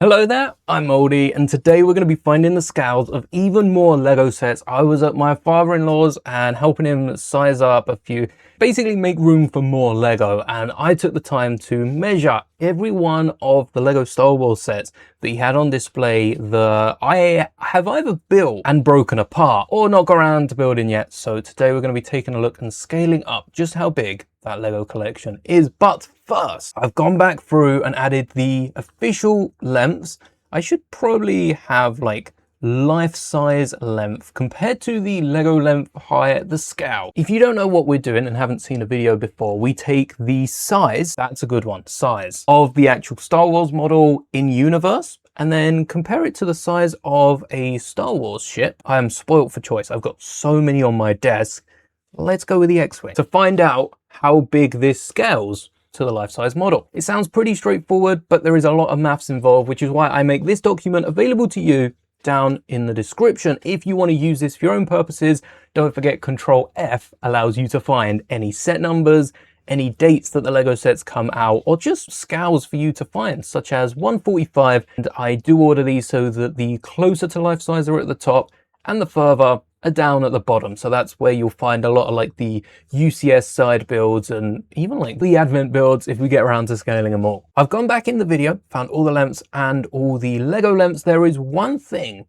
Hello there, I'm Mouldie, and today we're going to be finding the scales of even more Lego sets. I was at my father-in-law's and helping him size up a few, basically make room for more Lego, and I took the time to measure every one of the Lego Star Wars sets that he had on display that I have either built and broken apart or not got around to building yet. So today we're going to be taking a look and scaling up just how big that Lego collection is. But first, I've gone back through and added the official lengths. I should probably have like life-size length compared to the Lego length height, the scale. If you don't know what we're doing and haven't seen a video before, we take the size, that's a good one, size, of the actual Star Wars model in universe, and then compare it to the size of a Star Wars ship. I am spoilt for choice. I've got so many on my desk. Let's go with the X-Wing to find out how big this scales to the life-size model. It sounds pretty straightforward, but there is a lot of maths involved, which is why I make this document available to you down in the description. If you want to use this for your own purposes, don't forget Control F allows you to find any set numbers, any dates that the Lego sets come out, or just scales for you to find, such as 145. And I do order these so that the closer to life size are at the top and the further are down at the bottom. So that's where you'll find a lot of like the UCS side builds and even like the Advent builds if we get around to scaling them all. I've gone back in the video, found all the lengths and all the Lego lengths. There is one thing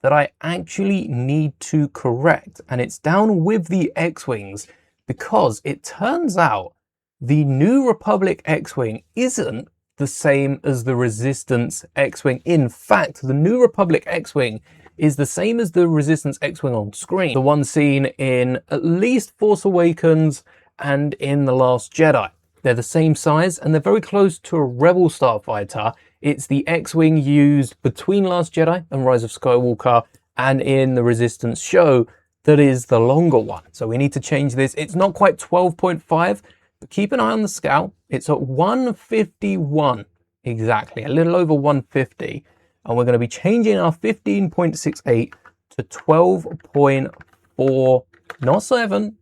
that I actually need to correct, and it's down with the X-Wings, because it turns out the New Republic X-Wing isn't the same as the Resistance X-Wing. In fact, the New Republic X-Wing is the same as the Resistance X-Wing on screen, the one seen in at least Force Awakens and in The Last Jedi. They're the same size and they're very close to a Rebel starfighter. It's the X-Wing used between Last Jedi and Rise of Skywalker and in the Resistance show that is the longer one. So we need to change this. It's not quite 12.5, but keep an eye on the scale. It's at 151 exactly, a little over 150. And we're going to be changing our 15.68 to 12.4, not 7,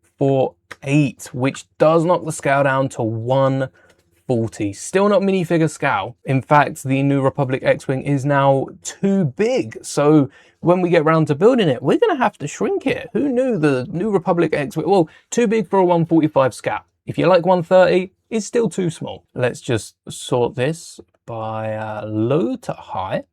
8, which does knock the scale down to 140. Still not minifigure scale. In fact, the New Republic X-Wing is now too big. So when we get around to building it, we're going to have to shrink it. Who knew the New Republic X-Wing? Well, too big for a 145 scale. If you like 130, it's still too small. Let's just sort this by low to high.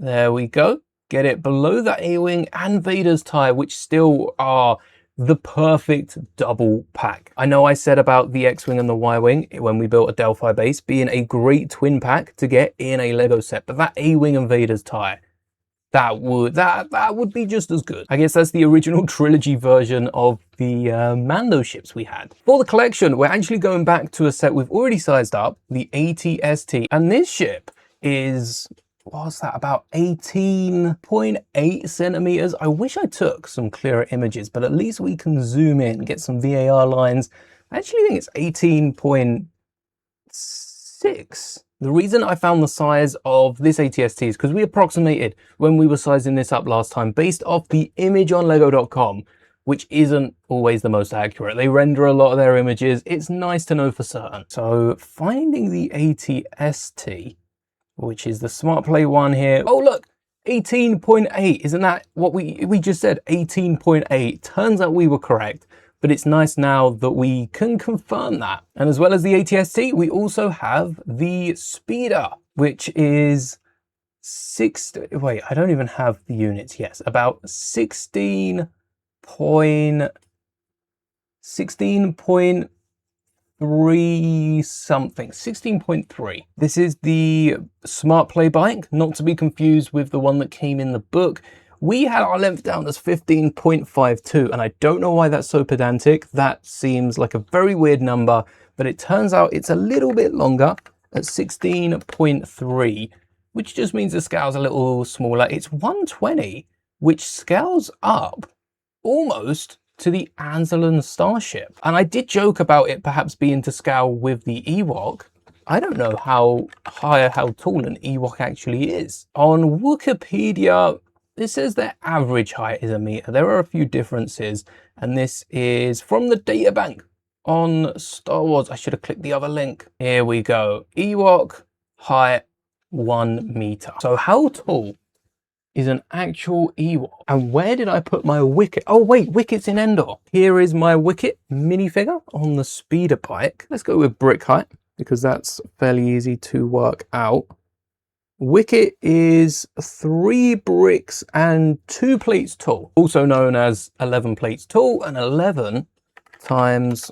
There we go. Get it below that A-Wing and Vader's tie, which still are the perfect double pack. I know I said about the X-Wing and the Y-Wing when we built a Delphi base being a great twin pack to get in a Lego set, but that A-Wing and Vader's tie, that would be just as good. I guess that's the original trilogy version of the Mando ships we had. For the collection, we're actually going back to a set we've already sized up, the AT-ST, and this ship is, what's that, about 18.8 centimeters. I wish I took some clearer images, but at least we can zoom in, get some VAR lines. I actually think it's 18.6. The reason I found the size of this AT-ST is because we approximated when we were sizing this up last time based off the image on lego.com, which isn't always the most accurate. They render a lot of their images. It's nice to know for certain. So finding the AT-ST, which is the Smart Play one here. Oh, look, 18.8. Isn't that what we just said? 18.8. Turns out we were correct, but it's nice now that we can confirm that. And as well as the AT-ST, we also have the Speeder, which is wait, I don't even have the units. Yes, about 16.3 something, 16.3. This is the Smart Play bike, not to be confused with the one that came in the book. We had our length down as 15.52, and I don't know why that's so pedantic. That seems like a very weird number, but it turns out it's a little bit longer at 16.3, which just means the scale's a little smaller. It's 120, which scales up almost to the Anzelon Starship. And I did joke about it perhaps being to scale with the Ewok. I don't know how high or how tall an Ewok actually is. On Wikipedia, it says their average height is a meter. There are a few differences, and this is from the databank on Star Wars. I should have clicked the other link. Here we go. Ewok height 1 meter. So how tall is an actual Ewok? And where did I put my Wicket? Oh wait, Wicket's in Endor. Here is my Wicket minifigure on the speeder bike. Let's go with brick height because that's fairly easy to work out. Wicket is 3 bricks and 2 plates tall, also known as 11 plates tall, and 11 times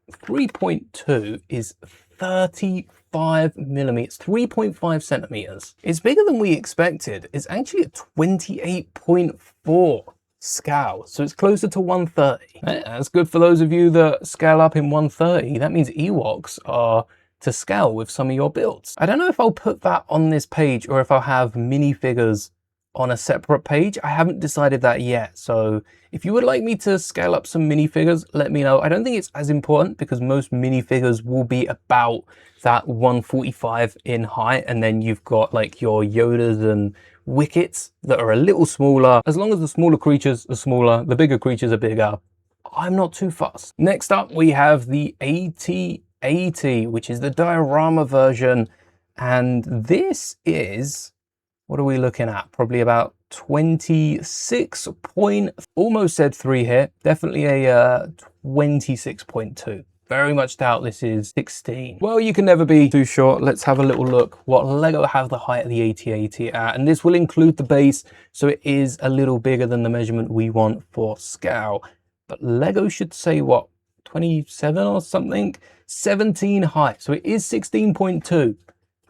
3.2 is 35 millimeters, 3.5 centimeters. It's bigger than we expected. It's actually a 28.4 scale, so it's closer to 130. That's good for those of you that scale up in 130. That means Ewoks are to scale with some of your builds. I don't know if I'll put that on this page or if I'll have minifigures on a separate page. I haven't decided that yet. So if you would like me to scale up some minifigures, let me know. I don't think it's as important because most minifigures will be about that 145 in height. And then you've got like your Yodas and Wickets that are a little smaller. As long as the smaller creatures are smaller, the bigger creatures are bigger, I'm not too fussed. Next up, we have the AT-80, which is the diorama version. And this is, what are we looking at? Probably about 26 point, almost said 3 here. Definitely a 26.2. Very much doubt this is 16. Well, you can never be too sure. Let's have a little look what Lego have the height of the AT-80 at. And this will include the base, so it is a little bigger than the measurement we want for scale. But Lego should say what, 27 or something? 17 height, so it is 16.2.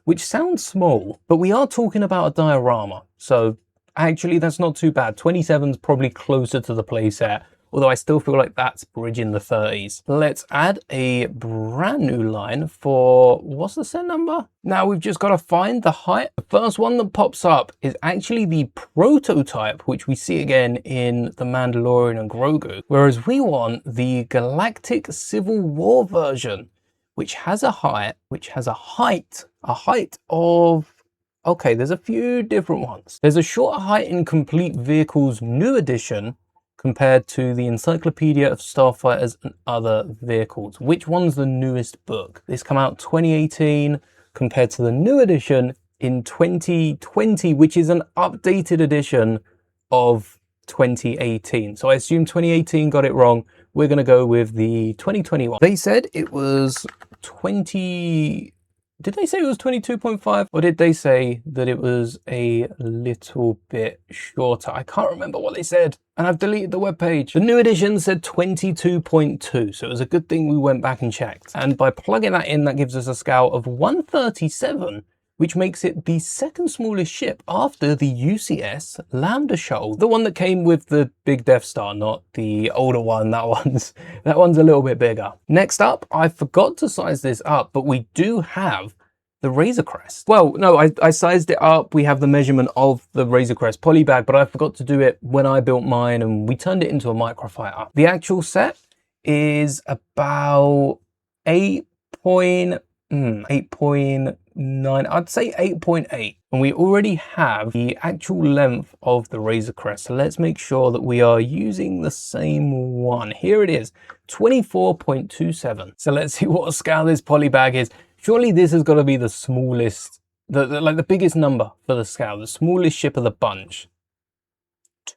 Which sounds small, but we are talking about a diorama. So actually that's not too bad. 27 is probably closer to the playset, although I still feel like that's bridging the 30s. Let's add a brand new line for, what's the set number? Now we've just got to find the height. The first one that pops up is actually the prototype, which we see again in The Mandalorian and Grogu. Whereas we want the Galactic Civil War version, which has a height of, okay, there's a few different ones. There's a shorter height in Complete Vehicles New Edition compared to the Encyclopedia of Starfighters and Other Vehicles. Which one's the newest book? This came out 2018 compared to the new edition in 2020, which is an updated edition of 2018. So I assume 2018 got it wrong. We're gonna go with the 2021. They said it was 20, did they say it was 22.5 or did they say that it was a little bit shorter? I can't remember what they said and I've deleted the webpage. The new edition said 22.2, so it was a good thing we went back and checked. And by plugging that in, that gives us a scale of 137, which makes it the second smallest ship after the UCS Lambda Shuttle. The one that came with the big Death Star, not the older one. That one's a little bit bigger. Next up, I forgot to size this up, but we do have the Razor Crest. Well, no, I sized it up. We have the measurement of the Razor Crest polybag, but I forgot to do it when I built mine and we turned it into a microfighter. The actual set is about 8.9, I'd say 8.8. And we already have the actual length of the Razor Crest. So let's make sure that we are using the same one. Here it is, 24.27. So let's see what scale this polybag is. Surely this has got to be the smallest, like the biggest number for the scale, the smallest ship of the bunch.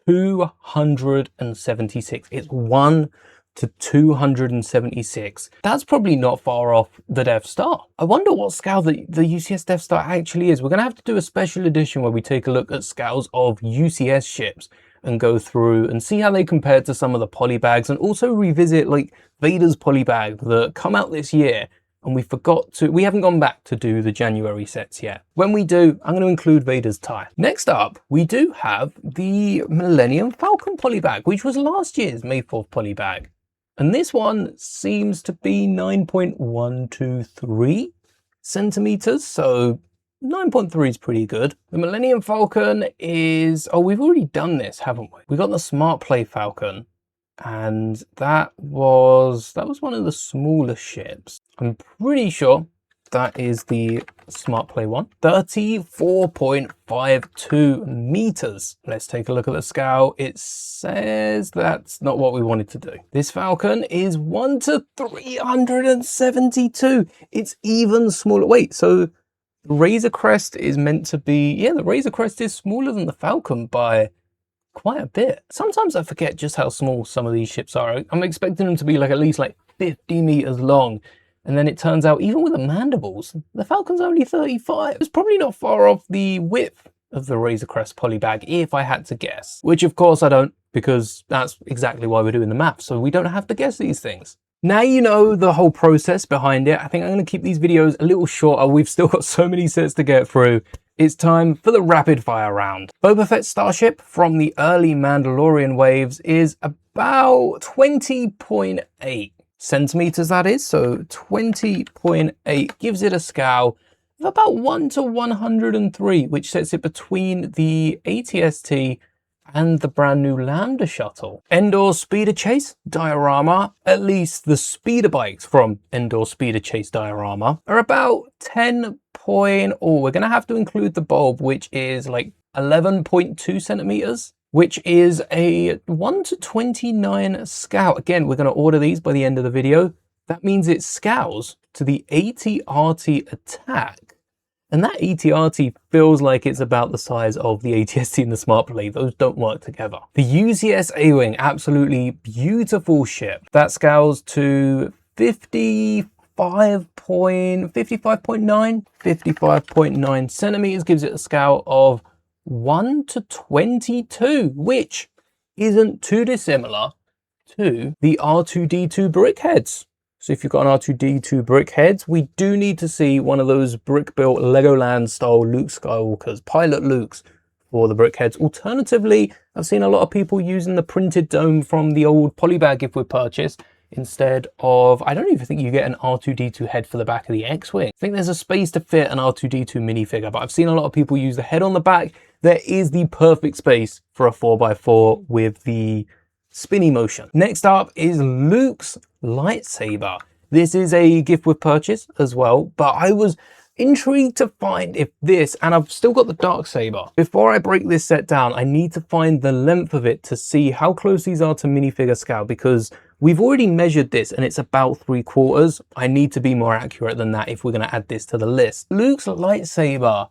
276. It's 1 to 276. That's probably not far off the Death Star. I wonder what scale the UCS Death Star actually is. We're going to have to do a special edition where we take a look at scales of UCS ships and go through and see how they compare to some of the polybags, and also revisit like Vader's polybag that come out this year. And we haven't gone back to do the January sets yet. When we do, I'm going to include Vader's tie. Next up, we do have the Millennium Falcon polybag, which was last year's May 4th polybag. And this one seems to be 9.123 centimeters. So 9.3 is pretty good. The Millennium Falcon is, oh, we've already done this, haven't we? We got the Smart Play Falcon. And that was one of the smaller ships. I'm pretty sure that is the Smart Play one. 34.52 meters. Let's take a look at the scale. It says that's not what we wanted to do. This Falcon is 1 to 372. It's even smaller. Wait, so The Razor Crest is meant to be, yeah, the Razor Crest is smaller than the Falcon by quite a bit. Sometimes I forget just how small some of these ships are. I'm expecting them to be like at least like 50 meters long. And then it turns out even with the mandibles, the Falcon's only 35. It's probably not far off the width of the Razor Crest polybag if I had to guess. Which of course I don't, because that's exactly why we're doing the math. So we don't have to guess these things. Now you know the whole process behind it. I think I'm going to keep these videos a little shorter. We've still got so many sets to get through. It's time for the rapid fire round. Boba Fett's starship from the early Mandalorian waves is about 20.8 centimeters, that is. So 20.8 gives it a scale of about 1 to 103, which sets it between the AT-ST and the brand new Lambda shuttle. Endor Speeder Chase diorama, at least the speeder bikes from Endor Speeder Chase diorama, are about 10 point, oh, we're gonna have to include the bulb, which is like 11.2 centimeters, which is a 1 to 29 scale. Again, we're gonna order these by the end of the video. That means it scales to the AT-RT attack. And that AT-RT feels like it's about the size of the AT-ST and the Smart Blade. Those don't work together. The UCS A-Wing, absolutely beautiful ship. That scales to 55.9 centimeters, gives it a scale of 1 to 22, which isn't too dissimilar to the R2-D2 brickheads. So if you've got an R2-D2 brickheads, we do need to see one of those brick-built Legoland style Luke Skywalkers, Pilot Lukes for the brickheads. Alternatively, I've seen a lot of people using the printed dome from the old polybag if we purchase, instead of, I don't even think you get an R2-D2 head for the back of the X-Wing. I think there's a space to fit an R2-D2 minifigure, but I've seen a lot of people use the head on the back. There is the perfect space for a 4x4 with the spinny motion. Next up is Luke's lightsaber. This is a gift with purchase as well, but I was intrigued to find if this, and I've still got the Darksaber. Before I break this set down, I need to find the length of it to see how close these are to minifigure scale, because we've already measured this and it's about 3/4. I need to be more accurate than that if we're going to add this to the list. Luke's lightsaber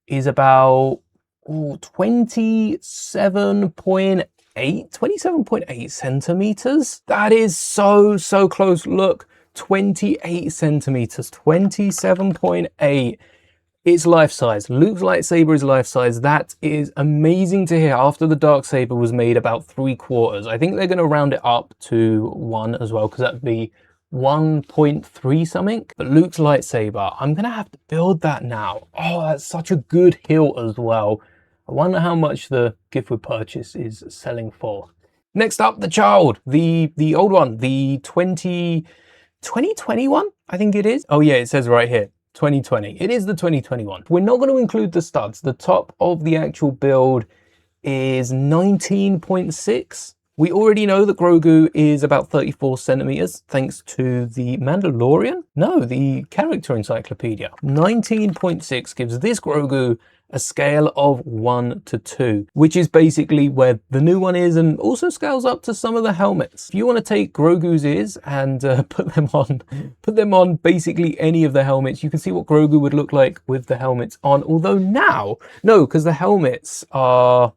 is about 27.8 centimeters. That is so close. Look, 28 centimeters, 27.8. It's life size. Luke's lightsaber is life size. That is amazing to hear after the Darksaber was made about 3/4. I think they're going to round it up to 1 as well, because that'd be 1.3 something. But Luke's lightsaber, I'm going to have to build that now. Oh, that's such a good hilt as well. I wonder how much the gift with purchase is selling for. Next up, the child, the old one, the 2021, I think it is. Oh yeah, it says right here, 2020. It is the 2021. We're not going to include the studs. The top of the actual build is 19.6. We already know that Grogu is about 34 centimeters, thanks to the Mandalorian. No, the character encyclopedia. 19.6 gives this Grogu a scale of 1 to 2, which is basically where the new one is, and also scales up to some of the helmets. If you want to take Grogu's ears and put them on basically any of the helmets, you can see what Grogu would look like with the helmets on. Although now, no, because the helmets are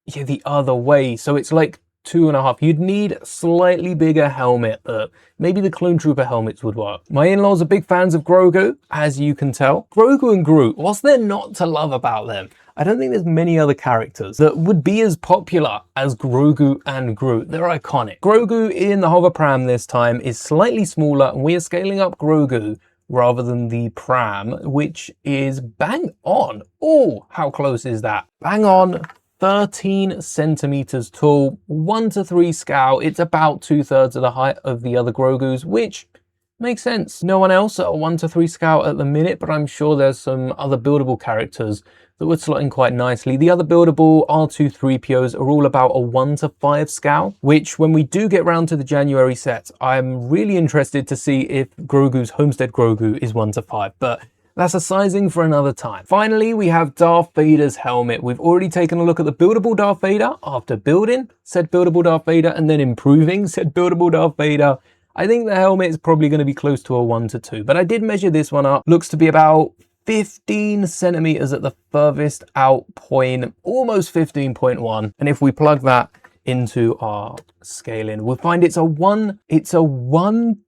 the other way, so it's like 2.5. You'd need a slightly bigger helmet. Maybe the Clone Trooper helmets would work. My in-laws are big fans of Grogu, as you can tell. Grogu and Groot, what's there not to love about them? I don't think there's many other characters that would be as popular as Grogu and Groot. They're iconic. Grogu in the hover pram this time is slightly smaller, and we are scaling up Grogu rather than the pram, which is bang on. Oh, how close is that? Bang on. 13 centimeters tall, 1 to 3 scale. It's about 2/3 of the height of the other Grogus, which makes sense. No one else at a 1 to 3 scale at the minute, but I'm sure there's some other buildable characters that would slot in quite nicely. The other buildable R2-3POs are all about a 1 to 5 scale, which when we do get round to the January set, I'm really interested to see if Grogu's Homestead Grogu is 1 to 5, but that's a sizing for another time. Finally, we have Darth Vader's helmet. We've already taken a look at the buildable Darth Vader after building said buildable Darth Vader and then improving said buildable Darth Vader. I think the helmet is probably going to be close to a 1 to 2, but I did measure this one up. Looks to be about 15 centimeters at the furthest out point, almost 15.1. And if we plug that into our scaling, we'll find it's a 1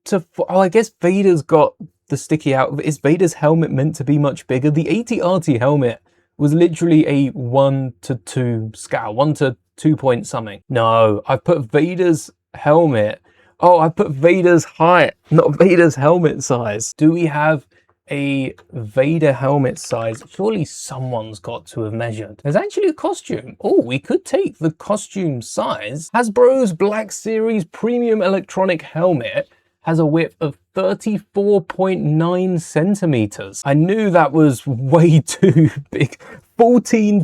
to 4. Oh, I guess Vader's got the sticky out. Is Vader's helmet meant to be much bigger? The AT-RT helmet was literally a 1 to 2 scale, 1 to 2 point something. No, I put Vader's helmet. Oh, I put Vader's height, not Vader's helmet size. Do we have a Vader helmet size? Surely someone's got to have measured. There's actually a costume. Oh, we could take the costume size. Hasbro's Black Series Premium Electronic Helmet has a width of 34.9 centimeters. I knew that was way too big. 14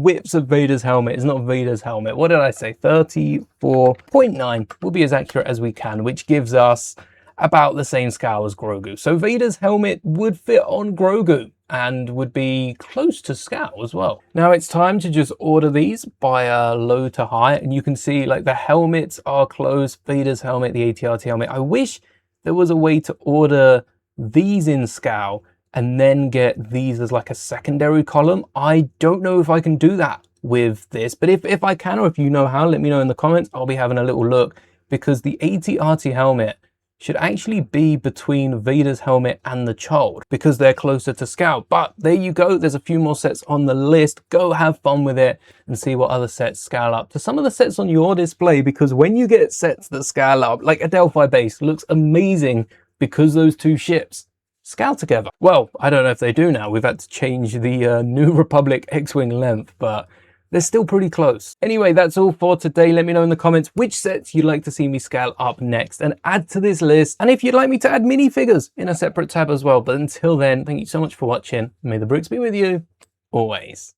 widths of Vader's helmet is not Vader's helmet. What did I say? 34.9. We'll be as accurate as we can, which gives us about the same scale as Grogu. So Vader's helmet would fit on Grogu and would be close to scale as well. Now it's time to just order these by low to high, and you can see like the helmets are close. Vader's helmet, the AT-RT helmet. I wish there was a way to order these in scale and then get these as like a secondary column. I don't know if I can do that with this, but if I can, or if you know how, let me know in the comments. I'll be having a little look, because the AT-RT helmet should actually be between Vader's helmet and the child, because they're closer to scale. But there you go, there's a few more sets on the list. Go have fun with it and see what other sets scale up to some of the sets on your display, because when you get sets that scale up, like a Delphi base looks amazing because those two ships scale together. Well, I don't know if they do now. We've had to change the New Republic X-Wing length, but they're still pretty close. Anyway, that's all for today. Let me know in the comments which sets you'd like to see me scale up next and add to this list. And if you'd like me to add minifigures in a separate tab as well. But until then, thank you so much for watching. May the bricks be with you always.